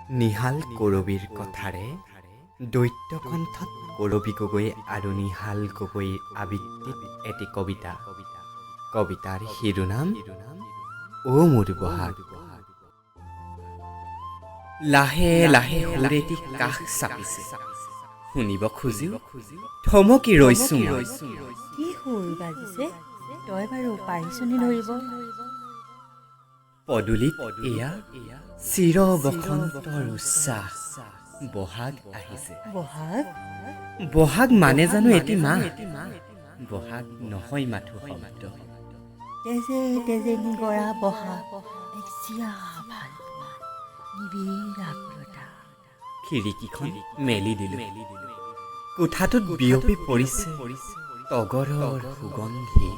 নিহাল কৰবীৰ কথাৰে দৈত্য কণ্ঠত কৰবী গগৈ আৰু নিহাল গগৈৰ আবৃত্তিত এটি কবিতা। কবিতাৰ শিৰোনাম অ মোৰ বহাগ। লাহে লাহে সুৰেটি কাষ চাপিছে, শুনিব খুজিও থমকি ৰৈছো মই। কি সুৰ বাজিছে, তই বাৰু পাৰিছনি ধৰিব? পদূলিত এয়া চিৰ বসন্তৰ উচ্ছ্বাস, বহাগ আহিছে। বহাগ বহাগ মানে জানো এটি মাহ? বহাগ নহয় মাথো শব্দ। তেজে তেজে নিগৰা বহাগ, এক চিৰা ভাল পোৱা নিবিড় আকুলতা। খিৰিকীখন মেলি দিলো, কোঠাটোত বিয়পি পৰিছে তগৰৰ সুগন্ধি।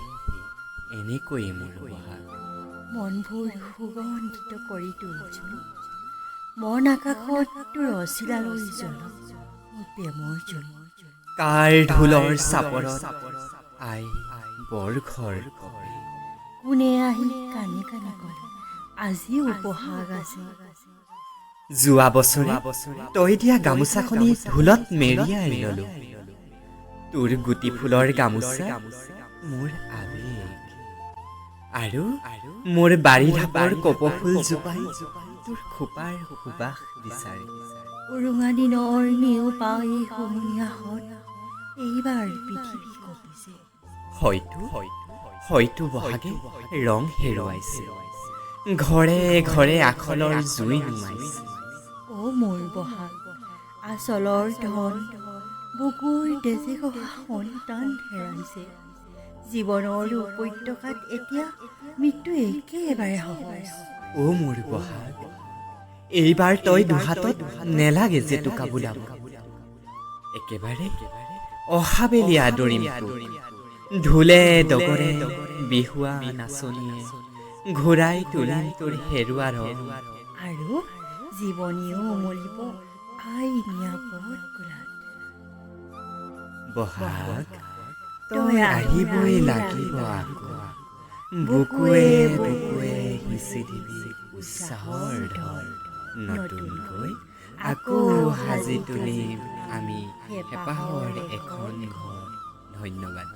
এনেকৈয়ে মোৰ বহাগ। মনবোৰ সুগন্ধিত কৰি তুলিছো, মন আকাশত তোৰ অচিলালৈ জলক মোৰ প্ৰেমৰ জল। কাৰ ঢোলৰ চাপৰত আই বৰঘৰ কপে, কোনে আহি কানে কানে ক'লে আজিও বহাগ আছে। যোৱা বছৰে তই দিয়া গামোচাখনি ঢোলত মেৰিয়াই ললো। তোৰ গুটি ফুলৰ গামোচা মোৰ আবেগ, আৰু মোৰ বাৰী ঢাপৰ কপৌফুল জোপাই তোৰ খোপাৰ সুবাস বিচাৰে। উৰুঙা দিনৰ নেওপাই সমূহীয়াহঁত এইবাৰ পৃথিৱী কঁপিছে। হয়তো বহাগে ৰং হেৰুৱাইছে, ঘৰে ঘৰে আখলৰ জুই নুমাইছে। অ মোৰ বহাগ, আচলৰ ধন বুকুৰ তেজে গঢ়া সন্তান হেৰাইছে। জীৱনৰ উপত্যকাত এতিয়া মৃত্যু একেবাৰে সহজ। অ মোৰ বহাগ, এইবাৰ তই দুহাতত নেলাগে জেতুকা বোলাব। একেবাৰে অহাবেলি আদৰিম তোক, ঢোলে ডগৰে বিহুৱা নাচনীয়ে ঘূৰাই তুলিম তোৰ হেৰুৱা ৰং। আৰু জীৱনীও উমলিব আই নিৰাপদ কোলাত। বহাগ তই আহিবই লাগিব আকৌ, বুকুৱে বুকুৱে সিঁচি দিবি উৎসাহৰ ঢল। নতুনকৈ আকৌ সাজি তুলিম আমি হেঁপাহৰ এখন ঘৰ। ধন্যবাদ।